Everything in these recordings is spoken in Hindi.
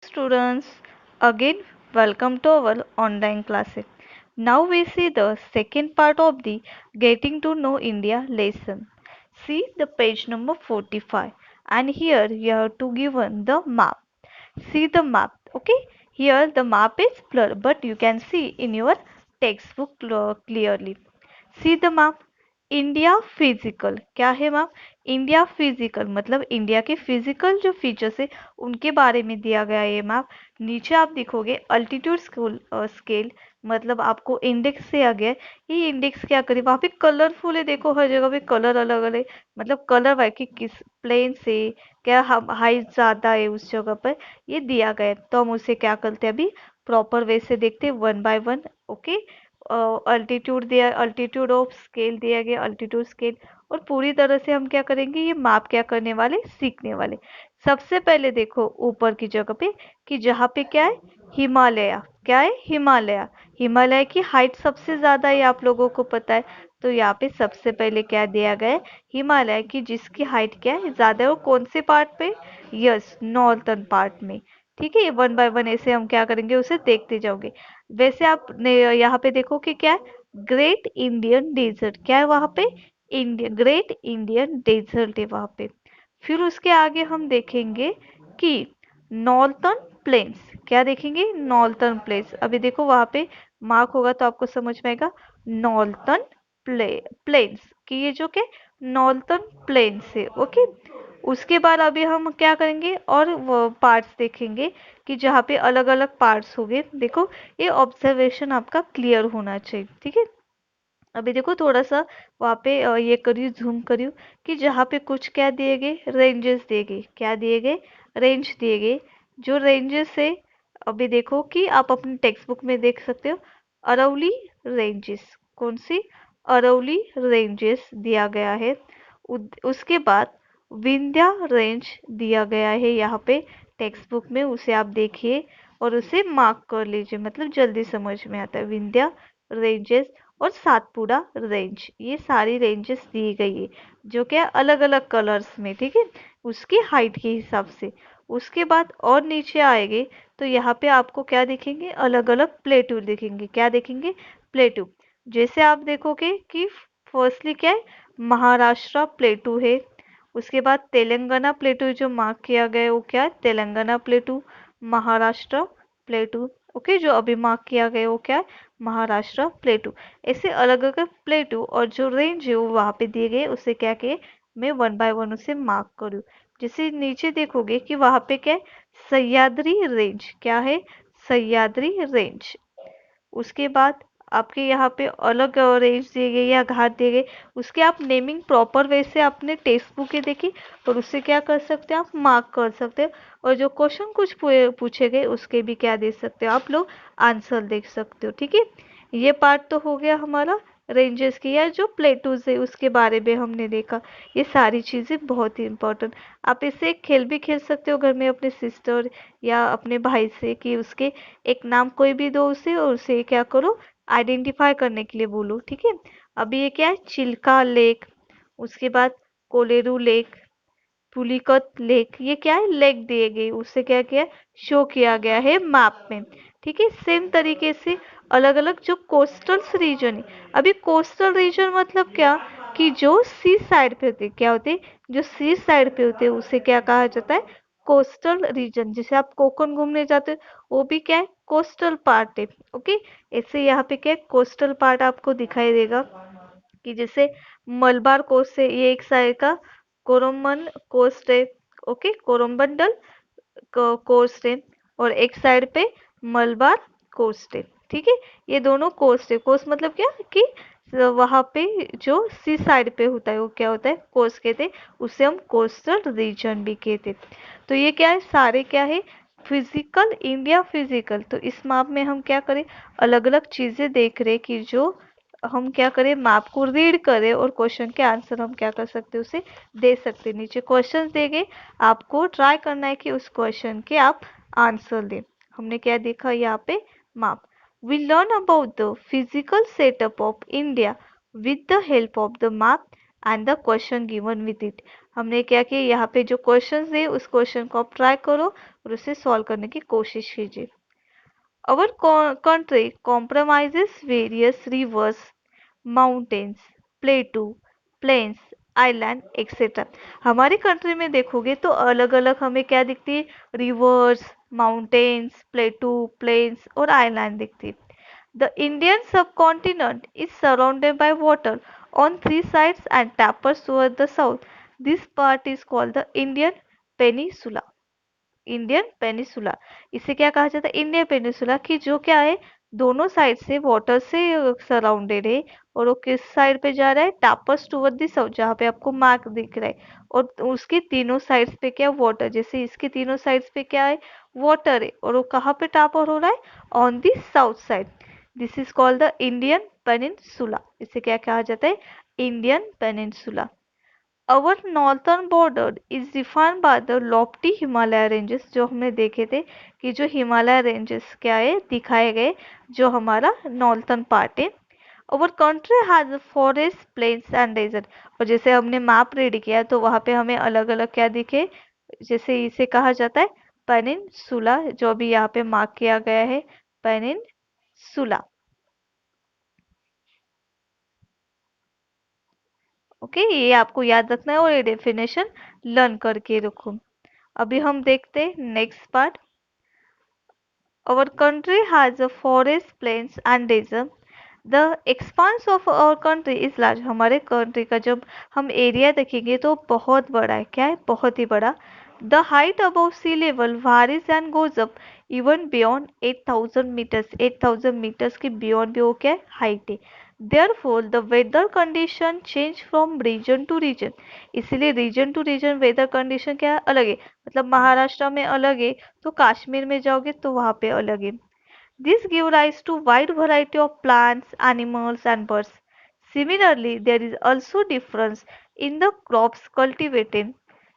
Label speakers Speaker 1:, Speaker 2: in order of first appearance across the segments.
Speaker 1: Students, again welcome to our online classes. Now we see the second part of the Getting to Know India lesson. See the page number 45, and here you have to given the map. See the map. Okay, here the map is blurred, but you can see in your textbook clearly. See the map. India physical क्या है मैम? इंडिया फिजिकल मतलब इंडिया के फिजिकल जो फीचर्स है उनके बारे में दिया गया है ये मैप। नीचे आप देखोगे अल्टीट्यूड स्केल मतलब आपको इंडेक्स से आ गया है। ये इंडेक्स क्या करे, वहाँ पे कलरफुल है, देखो हर जगह पे कलर अलग अलग, मतलब कलर वाइज कि किस प्लेन से क्या हाइट ज्यादा है उस जगह पर ये दिया गया है। तो हम उसे क्या करते हैं अभी प्रॉपर वे से देखते हैं one by one. Okay, altitude दिया, अल्टीट्यूड ऑफ स्केल दिया गया, अल्टीट्यूड स्केल। और पूरी तरह से हम क्या करेंगे, ये माप क्या करने वाले, सीखने वाले। सबसे पहले देखो ऊपर की जगह पे कि जहाँ पे क्या है, हिमालय। क्या है, हिमालय। हिमालय की हाइट सबसे ज्यादा है, आप लोगों को पता है। तो यहाँ पे सबसे पहले क्या दिया गया है, हिमालय की जिसकी हाइट क्या है, ज्यादा है। वो कौन से पार्ट पे, यस नॉर्थर्न पार्ट में। ठीक है, वन बाय वन ऐसे हम क्या करेंगे उसे देखते जाओगे। वैसे आप यहाँ पे देखो कि क्या है, ग्रेट इंडियन डेजर्ट। क्या है वहां पे, इंडियन ग्रेट इंडियन डेजर्ट है वहां पे। फिर उसके आगे हम देखेंगे कि नॉर्थर्न प्लेन्स। क्या देखेंगे, नॉर्थर्न प्लेन्स। अभी देखो वहां पे मार्क होगा तो आपको समझ में आएगा नॉर्थर्न प्लेन्स कि ये जो के नॉर्थर्न प्लेन्स है। ओके, उसके बाद अभी हम क्या करेंगे और वो पार्ट्स देखेंगे कि जहाँ पे अलग अलग पार्ट्स होंगे। देखो ये ऑब्जर्वेशन आपका क्लियर होना चाहिए। ठीक है, अभी देखो थोड़ा सा वहाँ पे ये करियो, जूम करियो कि जहाँ पे कुछ क्या दिए गए, रेंजेस दिए गए। क्या दिए गए, रेंज दिए गए। जो रेंजेस है अभी देखो कि आप अपने टेक्स्ट बुक में देख सकते हो, अरवली रेंजेस। कौन सी, अरवली रेंजेस दिया गया है। उसके बाद विंध्या रेंज दिया गया है यहाँ पे टेक्स्ट बुक में, उसे आप देखिए और उसे मार्क कर लीजिए, मतलब जल्दी समझ में आता है। विंध्या रेंजेस और सातपुड़ा रेंज, ये सारी रेंजेस दी गई है जो क्या अलग अलग कलर्स में। ठीक है, उसकी हाइट के हिसाब से। उसके बाद और नीचे आएंगे तो यहाँ पे आपको क्या दिखेंगे, अलग अलग प्लेटू दिखेंगे। क्या देखेंगे, प्लेटू। जैसे आप देखोगे कि फर्स्टली क्या है, महाराष्ट्र प्लेटू है। उसके बाद तेलंगाना प्लेटू जो मार्क किया गया है वो क्या है, तेलंगाना प्लेटू, महाराष्ट्र प्लेटू। ओके, जो अभी मार्क किया गया है वो क्या है, महाराष्ट्र प्लेटू। ऐसे अलग अलग प्लेटू और जो रेंज है वो वहां पे दिए गए, उसे क्या के मैं वन बाय वन उसे मार्क करूँ। जैसे नीचे देखोगे कि वहां पे क्या है, सह्याद्री रेंज। क्या है, सह्याद्री रेंज। उसके बाद आपके यहाँ पे अलग रेंज दिए गए या घाट दिए गए, उसके आप नेमिंग प्रॉपर वे से अपने टेक्स्ट बुक के देखिए और उससे क्या कर सकते हैं, आप मार्क कर सकते हो। और जो क्वेश्चन कुछ पूछे गए उसके भी क्या दे सकते हो आप लोग, आंसर देख सकते हो। ठीक है, ये पार्ट तो हो गया हमारा रेंजेस की, या जो प्लेटूज है उसके बारे में हमने देखा। ये सारी चीजें बहुत ही इंपॉर्टेंट। आप इससे एक खेल भी खेल सकते हो घर में अपने सिस्टर या अपने भाई से कि उसके एक नाम कोई भी दो उसे, और उसे क्या करो, आइडेंटिफाई करने के लिए बोलो। ठीक है, अभी ये क्या है, चिल्का लेक। उसके बाद कोलेरू लेक, पुलिकत लेक, ये क्या है, लेक दिए गए, उससे क्या किया, शो किया गया है मैप में। ठीक है, सेम तरीके से अलग अलग जो कोस्टल रीजन है। अभी कोस्टल रीजन मतलब क्या, कि जो सी साइड पे होते, क्या होते, जो सी साइड पे होते उसे क्या कहा जाता है, कोस्टल रीजन। जैसे आप कोकन घूमने जाते हो वो भी क्या है, कोस्टल पार्ट है। ओके, ऐसे यहाँ पे क्या है, कोस्टल पार्ट आपको दिखाई देगा कि जैसे मलबार कोस्ट है, ये एक साइड का कोरमन कोस्ट है। ओके, कोरमंडल कोस्ट है, और एक साइड पे मलबार कोस्ट है। ठीक है, ये दोनों कोस्ट है। कोस्ट मतलब क्या कि वहां पे जो सी साइड पे होता है वो क्या होता है, कोस्ट कहते हैं। उसे हम कोस्टल रीजन भी कहते हैं। तो ये क्या है, सारे क्या है, फिजिकल, इंडिया फिजिकल। तो इस मैप में हम क्या करें, अलग अलग चीजें देख रहे कि जो हम क्या करें, मैप को रीड करें और क्वेश्चन के आंसर हम क्या कर सकते हैं, उसे दे सकते हैं। नीचे क्वेश्चन देंगे, आपको ट्राई करना है कि उस क्वेश्चन के आप आंसर दें। हमने क्या देखा यहाँ पे, map. We learn about the physical setup of India with the help of the map and the question given with it. हमने क्या किया, यहाँ पे जो क्वेश्चन है उस क्वेश्चन को आप ट्राई करो और उसे सॉल्व करने की कोशिश कीजिए। Our country comprises various rivers, mountains, plateau, plains, island etcetera. हमारी कंट्री में देखोगे तो अलग अलग हमें क्या दिखती है, रिवर्स, माउंटेन्स, प्लेटू, प्लेन्स और आइलैंड दिखती है। The Indian subcontinent is surrounded by water on three sides and tapers towards the south. This part is called the Indian Peninsula. Indian peninsula, इसे क्या कहा जाता है, इंडियन पेनिसुला, की जो क्या है, दोनों साइड से वाटर से सराउंडेड है। और वो किस साइड पे जा रहा है, टापस टूवर्ड द साउथ, जहाँ पे आपको मार्क दिख रहा है। और उसकी तीनों साइड्स पे क्या वाटर, जैसे इसकी तीनों साइड्स पे क्या है, वाटर है। और वो कहाँ पे टापर हो रहा है, on the south side. This is called the Indian peninsula. इसे क्या कहा जाता है, Indian peninsula. Our northern border is defined by the lofty Himalaya ranges, जो हमने देखे थे कि जो हिमालय रेंजेस क्या है दिखाए गए, जो हमारा नॉर्थन पार्ट है। Our country has a forest, plains and desert। और जैसे हमने मैप रेडी किया तो वहाँ पे हमें अलग अलग क्या दिखे, जैसे इसे कहा जाता है पेनिनसुला, जो भी यहाँ पे मार्क किया गया है, पेनिनसुला। ओके, ये आपको याद रखना है और ये डेफिनेशन लर्न करके रखो। अभी हम देखते हैं next part. Our country has a forest, plains and desert. The expanse of our country is large। हमारे कंट्री का जब हम एरिया देखेंगे तो बहुत बड़ा है, क्या है, बहुत ही बड़ा। The height above sea level varies and goes up even beyond 8,000 meters। 8,000 meters के beyond भी वो क्या है, हाइट है। Therefore the weather condition change from region to region। इसीलिए region to region weather condition क्या है, अलग है। मतलब महाराष्ट्र में अलग है तो कश्मीर में जाओगे तो वहाँ पे अलग है। This give rise to wide variety of plants, animals and birds. Similarly, there is also difference in the crops cultivated।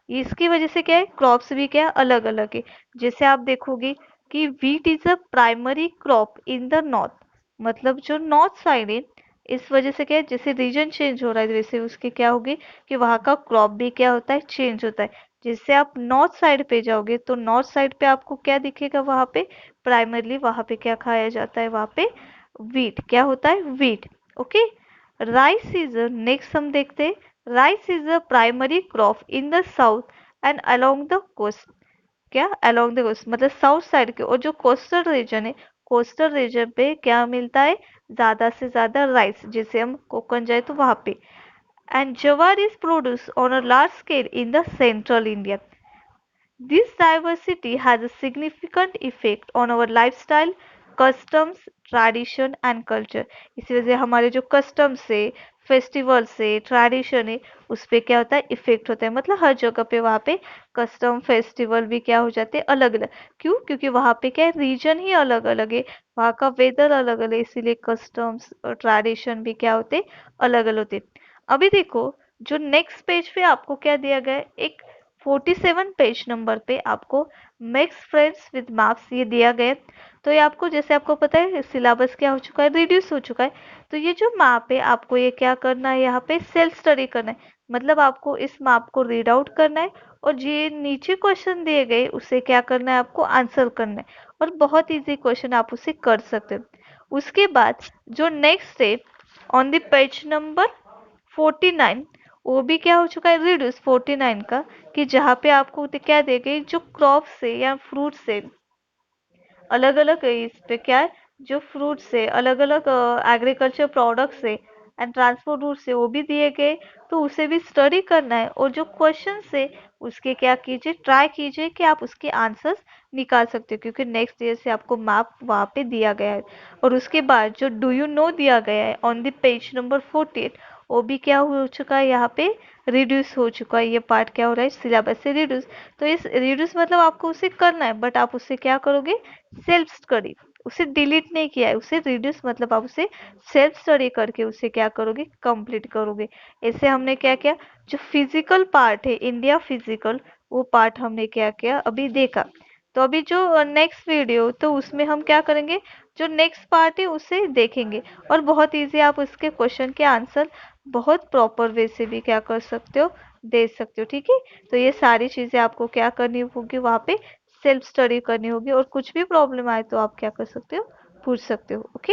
Speaker 1: इसकी वजह से क्या है, क्रॉप्स भी क्या है, अलग अलग है। जैसे आप देखोगे कि wheat is a primary crop in the north। मतलब जो नॉर्थ साइड है, इस वजह से क्या है, जैसे रीजन चेंज हो रहा है वैसे उसके क्या होगी कि वहाँ का क्रॉप भी क्या होता है, चेंज होता है। जैसे आप नॉर्थ साइड पे जाओगे तो नॉर्थ साइड पे आपको क्या दिखेगा, वहाँ पे प्राइमरली वहाँ पे क्या खाया जाता है, वहाँ पे वीट, क्या होता है, wheat. Okay, rice is, next हम देखते हैं, rice is a primary crop in the south and along the coast. क्या, अलोंग द कोस्ट मतलब साउथ साइड के, और जो कोस्टल रीजन है, कोस्टल रीजन पे क्या मिलता है, ज्यादा से ज्यादा राइस। जैसे हम कोकण जाए तो वहां पे। एंड जवार is produce on a large scale in the central India. This diversity has a significant effect on our lifestyle, customs, tradition and culture। इसी वजह से हमारे जो customs है, फेस्टिवल से, ट्रेडिशन है, उस पे क्या होता है, इफेक्ट होता है। मतलब हर जगह पे वहाँ पे कस्टम फेस्टिवल भी क्या हो जाते हैं, अलग अलग। क्यों, क्योंकि वहाँ पे क्या है, रीजन ही अलग अलग है, वहाँ का वेदर अलग अलग है, इसीलिए कस्टम्स और ट्रेडिशन भी क्या होते, अलग अलग होते। अभी देखो, जो नेक्स्ट पेज पे आपको क्या दिया गया है, एक 47 पेज नंबर पे आपको मेक्स फ्रेंड्स विद मैप्स ये दिया गया। तो ये आपको, जैसे आपको पता है सिलेबस क्या हो चुका है, रिड्यूस हो चुका है। तो ये जो मैप है आपको ये क्या करना है, यहाँ पे सेल्फ स्टडी करना है। मतलब आपको इस मैप को रीड आउट करना है और जो नीचे क्वेश्चन दिए गए उसे क्या करना है, आपको आंसर करना है। और बहुत इजी क्वेश्चन आप उसे कर सकते हो। उसके बाद जो नेक्स्ट है, ऑन द पेज नंबर 49, वो भी क्या हो चुका है, रिड्यूस 49 का, कि जहाँ पे आपको क्या दे गई, जो क्रॉप से या फ्रूट से अलग अलग, इस पे क्या है, जो फ्रूट से अलग अलग एग्रीकल्चर प्रोडक्ट से एंड ट्रांसपोर्ट रूट से वो भी दिए गए। तो उसे भी स्टडी करना है और जो क्वेश्चन से उसके क्या कीजिए, ट्राई कीजिए कि आप उसके आंसर्स निकाल सकते हो, क्योंकि नेक्स्ट ईयर से आपको मैप वहाँ पे दिया गया है। और उसके बाद जो डू यू नो दिया गया है ऑन द पेज नंबर 48, वो भी क्या हो चुका है, यहाँ पे रिड्यूस हो चुका है। ये पार्ट क्या हो रहा है, सिलेबस से रिड्यूस। तो इस रिड्यूस मतलब आपको उसे करना है, बट आप उससे क्या करोगे, सेल्फ स्टडी। उसे डिलीट नहीं किया है, उसे रिड्यूस मतलब आप उसे सेल्फ स्टडी करके उसे क्या करोगे, कंप्लीट करोगे। ऐसे हमने क्या किया, जो फिजिकल पार्ट है, इंडिया फिजिकल, वो पार्ट हमने क्या किया, अभी देखा। तो अभी जो नेक्स्ट वीडियो, तो उसमें हम क्या करेंगे, जो नेक्स्ट पार्ट है उसे देखेंगे। और बहुत इजी, आप उसके क्वेश्चन के आंसर बहुत प्रॉपर वे से भी क्या कर सकते हो, दे सकते हो, ठीक है। तो ये सारी चीजें आपको क्या करनी होगी, वहाँ पे सेल्फ स्टडी करनी होगी, और कुछ भी प्रॉब्लम आए तो आप क्या कर सकते हो, पूछ सकते हो। ओके।